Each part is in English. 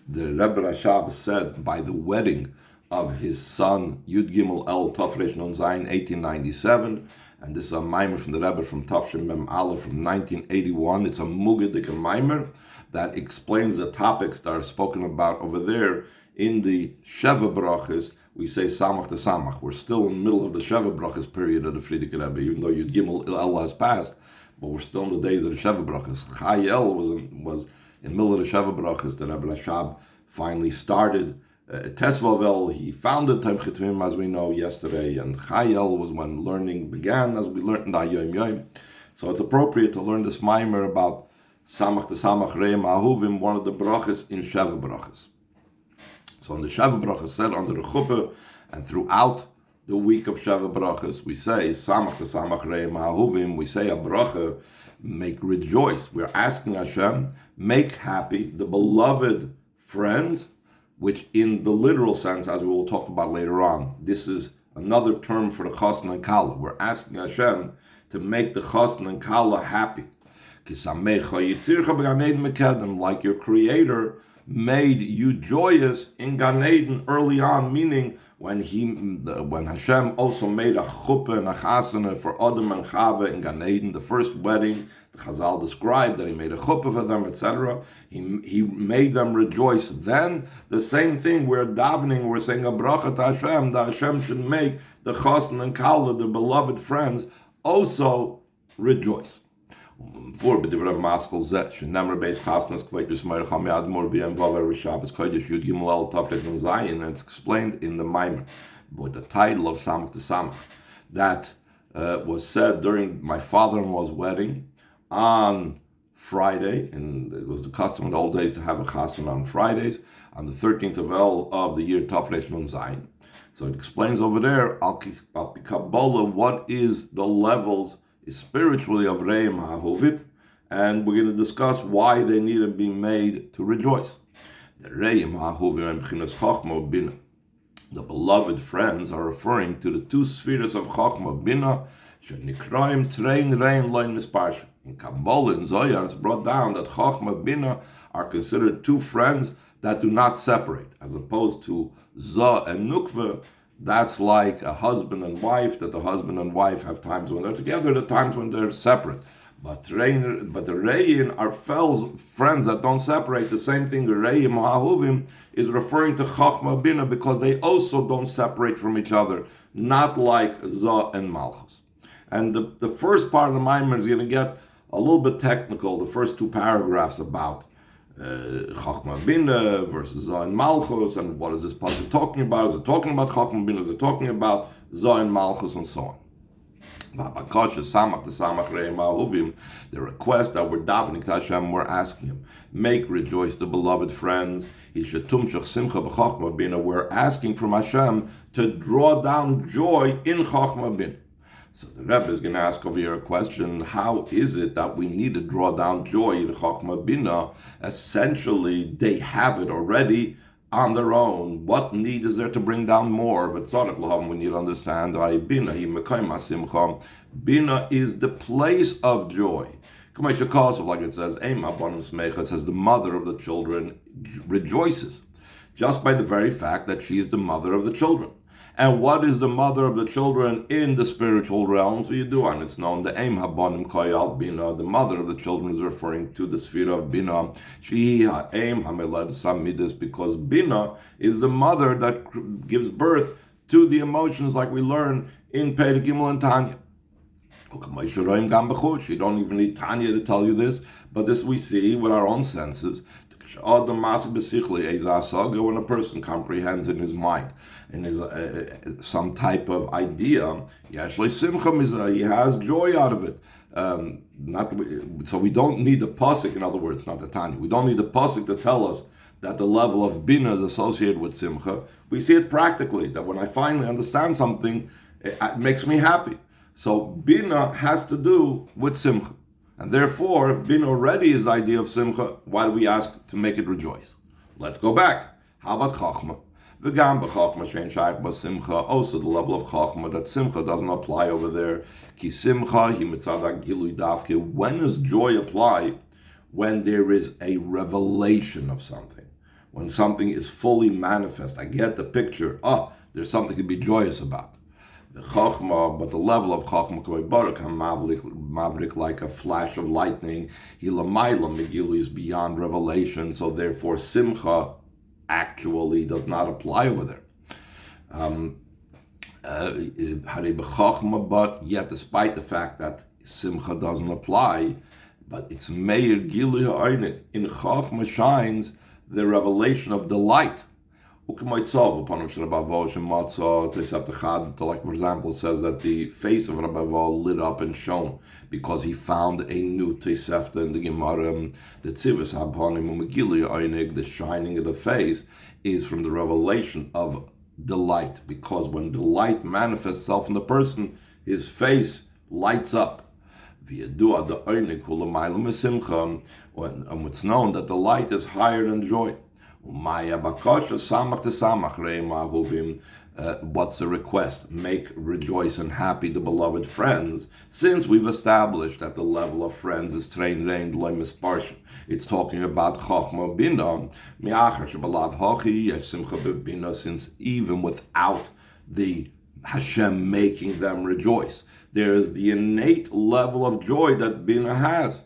The Rebbe Rashab said by the wedding of his son Yud Gimel El Tafresh Nun Zayin 1897, and this is a mimer from the Rebbe from Tafshin Mem Aleph from 1981. It's a Mugga mimer that explains the topics that are spoken about over there in the Sheva Brachas. We say Samach to Samach. We're still in the middle of the Sheva Brachas period of the Frierdiker Rebbe, even though Yud Gimel El has passed, but we're still in the days of the Sheva Brachas. Chayel was in the middle of the Sheva Brachas. The Rebbe Rashab finally started Tesvavel. He founded Time Chitvim, as we know, yesterday, and Chayel was when learning began, as we learned in the Yom Yom. So it's appropriate to learn this mimer about Samach to Samach, Rעים, HaAhuvim, one of the brachas in Sheva Brachas. So in the Sheva Brachas said under the Chuppah, and throughout the week of Sheva Brachas, we say Samach to Samach, Rעים, HaAhuvim. We say a bracha, make rejoice. We're asking Hashem, make happy the beloved friends, which in the literal sense, as we will talk about later on, this is another term for the Chasna and Kala. We're asking Hashem to make the Chasna and Kala happy. Like your Creator made you joyous in Gan Eden early on, meaning when Hashem also made a chuppah and a chasana for Adam and Chava in Gan Eden, the first wedding. The Chazal described that he made a chuppah for them, etc. He made them rejoice. Then the same thing we're davening, we're saying a bracha to Hashem, that Hashem should make the chasna and kala, the beloved friends, also rejoice. It's explained in the Maimer, with the title of Samach to Samach, that was said during my father-in-law's wedding on Friday, and it was the custom in the old days to have a chassan on Fridays, on the 13th of El of the year Tafresh Nun Zayin. So it explains over there, Al Kabbalah, what is the levels spiritually of Ra'im HaAhuvim, and we're going to discuss why they need to be made to rejoice. The Ra'im HaAhuvim and B'chinas Chochma Bina. The beloved friends are referring to the two spheres of Chochma Bina, Shenikraim Trein Rein Loin Misparsha. In Kabbalah and Zohar, it's brought down that Chochma Bina are considered two friends that do not separate, as opposed to Zah and Nukva. That's like a husband and wife, that the husband and wife have times when they're together, the times when they're separate. But the Re'in are friends that don't separate. The same thing, the Re'im HaAhuvim is referring to Chochma Bina because they also don't separate from each other, not like Zah and Malchus. And the first part of the Maimer is going to get a little bit technical, the first two paragraphs about Chochma Bina versus Zah and Malchus, and what is this pasuk talking about? Is it talking about Chochma Bina? Is it talking about Zah and Malchus, and so on? The request that we're davening to Hashem, we're asking Him, make rejoice the beloved friends. We're asking from Hashem to draw down joy in Chochma Bina. So the Rebbe is going to ask over here a question: how is it that we need to draw down joy in Chochma Bina? Essentially, they have it already on their own. What need is there to bring down more? But we need to understand, Bina is the place of joy. Like it says, it says the mother of the children rejoices, just by the very fact that she is the mother of the children. And what is the mother of the children in the spiritual realms? You do, and it's known the Aim Habonim Koyal Bina. The mother of the children is referring to the sphere of Bina. She Aim Hamelad Samidus, because Bina is the mother that gives birth to the emotions, like we learn in Perek Gimel and Tanya. You don't even need Tanya to tell you this, but this we see with our own senses. When a person comprehends in his mind, in his some type of idea, he has joy out of it. So we don't need the pasuk. In other words, not the Tanya. We don't need the pasuk to tell us that the level of bina is associated with simcha. We see it practically, that when I finally understand something, it makes me happy. So bina has to do with simcha. And therefore, if Bina already is the idea of Simcha, why do we ask to make it rejoice? Let's go back. How about Chachma? Also the level of Chachma, that Simcha doesn't apply over there. Ki Simcha, when does joy apply? When there is a revelation of something. when something is fully manifest. I get the picture. Oh, there's something to be joyous about. The Chachma, but the level of Chachma Mavrik, like a flash of lightning, Hilamayla Megillah is beyond revelation, so therefore Simcha actually does not apply over there. But yet, despite the fact that Simcha doesn't apply, but it's Meir Gilui Ha'onik. In Chachma shines the revelation of delight. Like, for example, it says that the face of Rabbi Vo lit up and shone because he found a new Tosefta in the Gemara. The Tzivus Haponim Umegilui Ha'onik, the shining of the face, is from the revelation of delight, because when delight manifests itself in the person, his face lights up. And it's known that the light is higher than joy. What's the request? Make, rejoice, and happy the beloved friends, since we've established that the level of friends is trained reigned loy misparshin. It's talking about Chachma Bina, since even without the Hashem making them rejoice, there is the innate level of joy that Bina has.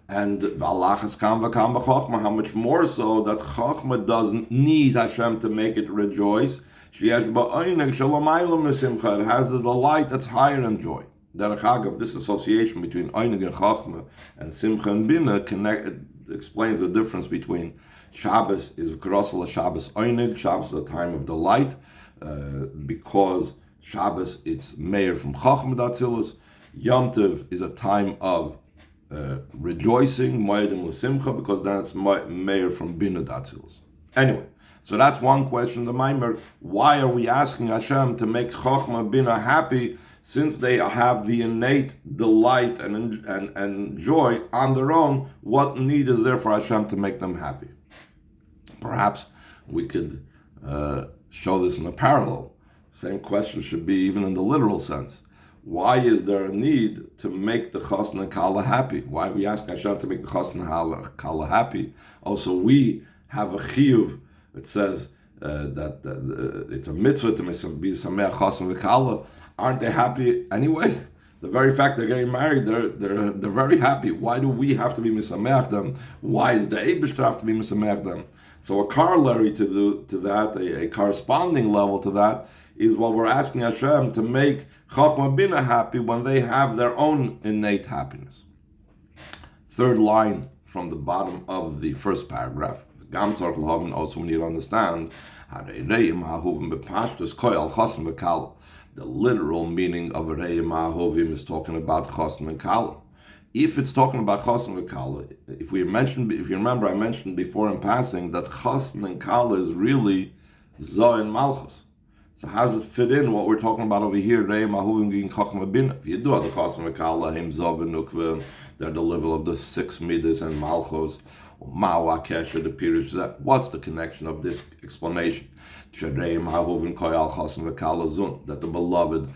And how much more so that Chachma doesn't need Hashem to make it rejoice. It has the delight that's higher than joy. This association between Einig and Chachma and Simcha and Bina explains the difference between Shabbos is Grosel Shabbos Einig. Shabbos is a time of delight, because Shabbos it's Meir from Chachma Datzilus. Yom Tov is a time of rejoicing, Moedim L'Simcha, because that's Meir from Bina Datzilus. Anyway, so that's one question. The Maimer, why are we asking Hashem to make Chachma Bina happy, since they have the innate delight and joy on their own? What need is there for Hashem to make them happy? Perhaps we could show this in a parallel. Same question should be even in the literal sense. Why is there a need to make the Chasna and Kala happy? Why are we asking Hashem to make the Chasna and Kala happy? Also, we have a chiyuv. It says that it's a mitzvah to be Sameach Chasna and Kala. Aren't they happy anyway? The very fact they're getting married, they're very happy. Why do we have to be Misameach them? Why is the Eibishter have to be Misameach them? So a corollary to that, a corresponding level to that, is what we're asking Hashem to make Chachma Bina happy when they have their own innate happiness. Third line from the bottom of the first paragraph. Also, we need to understand ra'im ha'ahuvim b'pashtus koyal chasm v'kala. The literal meaning of ra'im ha'ahuvim is talking about chasm and kala. If it's talking about chasm and kala, if you remember, I mentioned before in passing that chasm and kala is really zoh and malchus. So how does it fit in what we're talking about over here? Ra'im ha'ahuvim gegen chachma bina. If you do have the chasm and kala, him zoh v'nukva, they're the level of the 6 midas and malchus. What's the connection of this explanation? That the beloved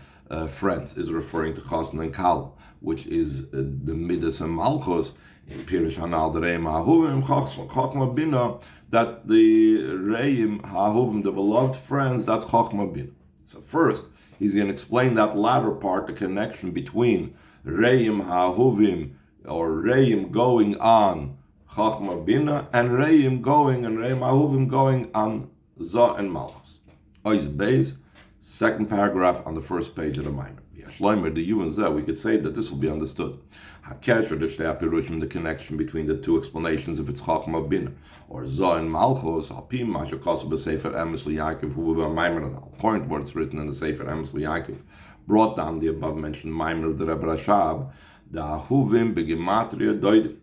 friends is referring to Chasna and Kala, which is the Midas and Malchus in Pirish Hanal the Reim HaAhuvim Chachma Bina, that the Reim HaAhuvim, the beloved friends, that's Chachma Bina. So first, he's going to explain that latter part, the connection between Reim HaAhuvim, or Reim going on Chachma Bina, and Reim going, and Reim HaAhuvim going on Zah and Malchus. Ois Beis, second paragraph on the first page of the Maimer. Yashloimer, the Yuvan Zeh, we could say that this will be understood. HaKesher, the Shtei HaPirushim, the connection between the two explanations, if it's Chachma Bina or Zah and Malchus, Alpim, Mashakosah B'Sefer Emes L'Yaakov, who will be a Maimer, and I'll point where it's written in the Sefer Emes L'Yaakov, brought down the above mentioned Maimer of the Rebbe Rashab, the Ahuvim B'Gematria Doidim.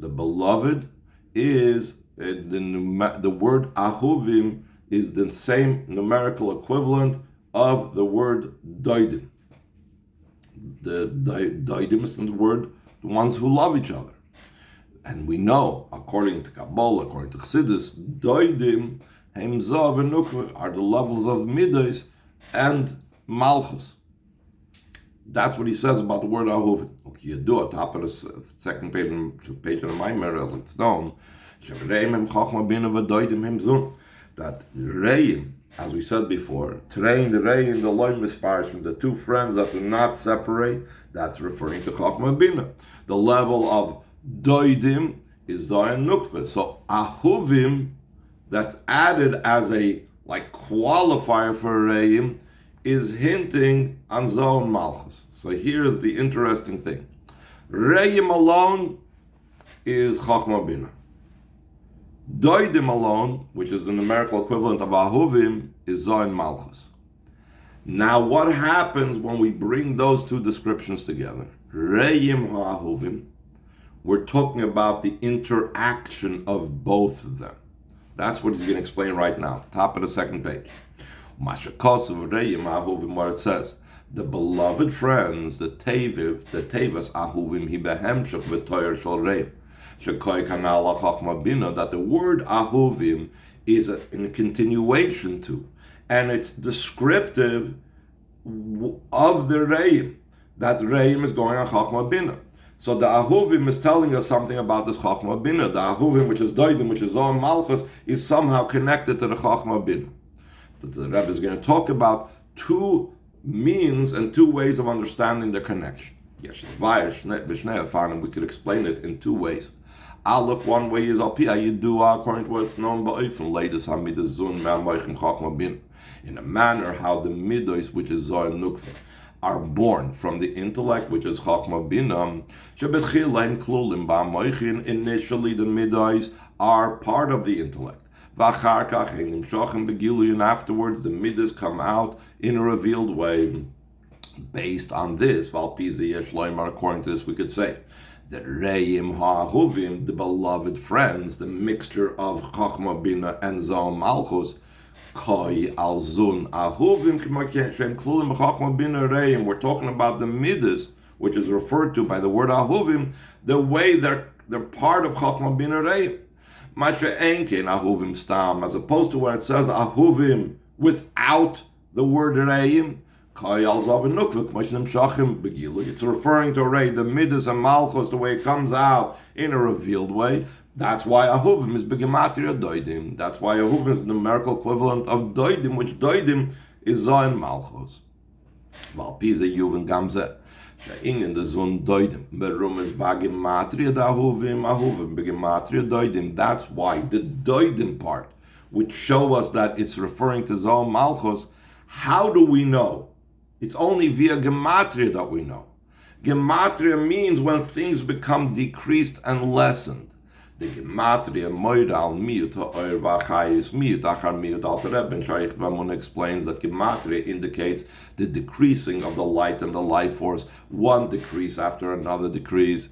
The beloved is the word ahuvim is the same numerical equivalent of the word doidim. The doidim is the word the ones who love each other, and we know according to Kabbalah, according to Chassidus, doidim heimzav and nukva are the levels of midas and malchus. That's what he says about the word ahuvim. You do at top of the second page of the Maimer, as it's known, That Reim, as we said before, Train the Reim, the loin misparish from the two friends that do not separate, that's referring to Chachma Bina. The level of Doidim is Zayin Nukva. So Ahuvim, that's added as a qualifier for Reim, is hinting on Zon Malchus. So here's the interesting thing. Reim alone is Chachma Bina. Doidim alone, which is the numerical equivalent of Ahuvim, is Zon Malchus. Now what happens when we bring those two descriptions together? Reim HaAhuvim, we're talking about the interaction of both of them. That's what he's going to explain right now, top of the second page. Mashakos Reim HaAhuvim, where it says, the beloved friends, the Tevas Ahuvim, Hi Behemshach V'Toyer Shel Reim. That the word Ahuvim is in a continuation to, and it's descriptive of the Reim, that Reim is going on Chachma Bina. So the Ahuvim is telling us something about this Chachma Bina. The Ahuvim, which is Doidim, which is on Malchus, is somehow connected to the Chachma Bina. So the Rebbe is going to talk about two means and two ways of understanding the connection. Yes, we could explain it in two ways. Aleph, one way is Alpi Ayidua, according to what's known by Oifen, Ladies Hamidas Zun, Ma'amoichin Chachma Bin, in a manner how the Midos, which is Zoy Nukva, are born from the intellect, which is Chachma Binam. Shebetchilaim Klulim Ba'amoichin, initially the Midos are part of the intellect. V'acharkach Heinim Shochem Begilu, and afterwards the Midos come out in a revealed way. Based on this, Valpizi Yeshloimar, according to this, we could say that Reim HaAhuvim, the beloved friends, the mixture of Chachma Bina and Zon Malchus, Koi Al Zun Ahuvim Shem Klulim Chachma Bina Reim. We're talking about the Midas, which is referred to by the word Ahuvim, the way they're part of Chachma Bina Reim. Masha Enkein Ahuvim Stam, as opposed to where it says Ahuvim without the word Reim. It's referring to Rei, the Midas and Malchus, the way it comes out in a revealed way. That's why Ahuvim is Begematria Doidim. That's why Ahuvim is the numerical equivalent of Doidim, which Doidim is Zayin Malchus. Valpiza Yuven Gamze. In the Zun Doidim. Berum is Begematria Ahuvim, Ahuvim, Begematria Doidim. That's why the Doidim part, which show us that it's referring to Zayin Malchus, how do we know? It's only via gematria that we know. Gematria means when things become decreased and lessened. The gematria moiral miut ha'or v'achayis miut achar miut. Alter Rebbe Shaykh Vamun explains that gematria indicates the decreasing of the light and the life force, one decrease after another decrease.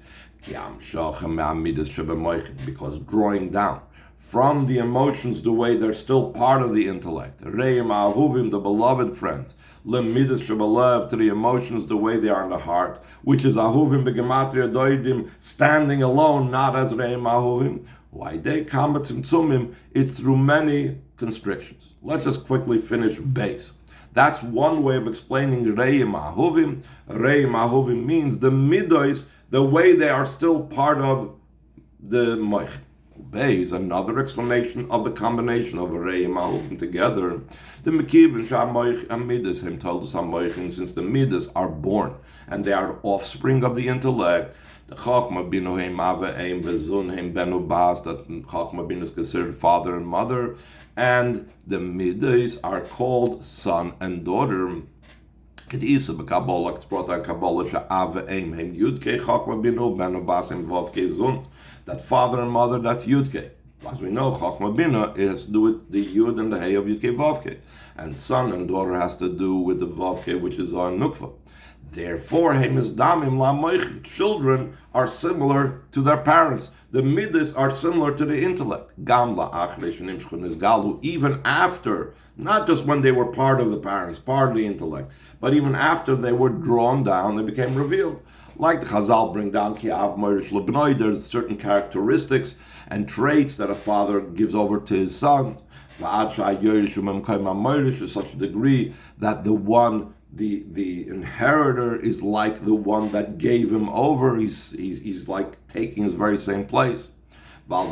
Because drawing down from the emotions the way they're still part of the intellect. Reim Ahuvim, the beloved friends. Lemidas Shabalev, to the emotions the way they are in the heart, which is Ahuvim Begematria Doidim, standing alone, not as Reim Ahuvim. Why they combat Tzimtzumim, it's through many constrictions. Let's just quickly finish base. That's one way of explaining Reim Ahuvim. Reim Ahuvim means the Midos, the way they are still part of the Moich. Bay is another explanation of the combination of Reim Ahuvim together. The Mekiv and Shamoich and Midas, him told us Hamoichin, since the Midas are born and they are offspring of the intellect. The Chachma Binu Heim Ave Eim Vezun Heim Benu Bas, that Chachma Binu is considered father and mother, and the Midas are called son and daughter. It is a Kabbalah, it's brought out Kabbalah Sha'ave Eim Heim Yudke Chachma Binu Benu Bas Heim Vovke Zun. That father and mother, that's Yudke. As we know, Chachma Bina has to do with the Yud and the Hey of Yudke Vavke. And son and daughter has to do with the Vavke, which is on Nukva. Therefore, Hemis Damim La Moich, children are similar to their parents. The Midas are similar to the intellect. Gamla Achresh and Imshchun is Galu, even after, not just when they were part of the parents, part of the intellect, but even after they were drawn down, they became revealed. Like the Chazal bring down Ki'av Moirish Lebnoi, there's certain characteristics and traits that a father gives over to his son. To such a degree that the inheritor is like the one that gave him over. He's like taking his very same place. Same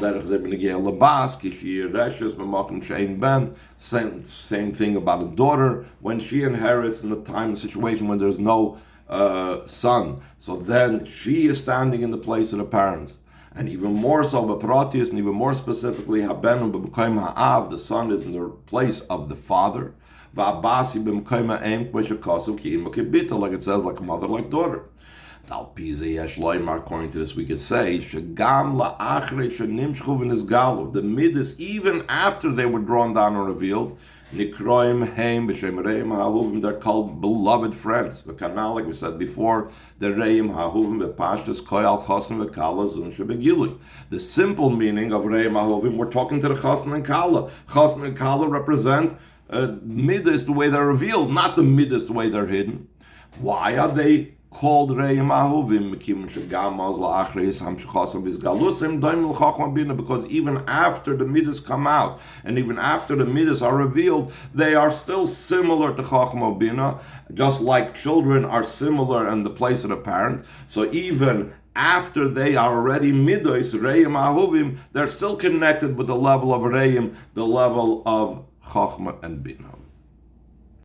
thing about a daughter when she inherits in the time and situation when there's no son. So then she is standing in the place of the parents. And even more so, Bapratius, and even more specifically, Habenu b'mkoim ha'av, the son is in the place of the father. Va'abasi b'mkoim ha'em, k'meshakasu ki'im k'bita, like it says, like a mother, like daughter. According to this, we could say, Shagam la'achrei shenimshchu v'nizgalu, the midas, even after they were drawn down and revealed, Nikroim Haim b'shem Reim HaAhuvim, they're called beloved friends. The canal, like we said before, the Reim HaAhuvim b'pashtus koyal chosim v'kala zun shebegilui. The simple meaning of Reim HaAhuvim, we're talking to the chosim and kala. Chosim and kala represent midas the way they're revealed, not the midas the way they're hidden. Why are they called Reim HaAhuvim? Because even after the midas come out, and even after the midas are revealed, they are still similar to Chachma Bina, just like children are similar in the place of the parent. So even after they are already midas, Reim HaAhuvim, they're still connected with the level of Reim, the level of Chachma and Bina.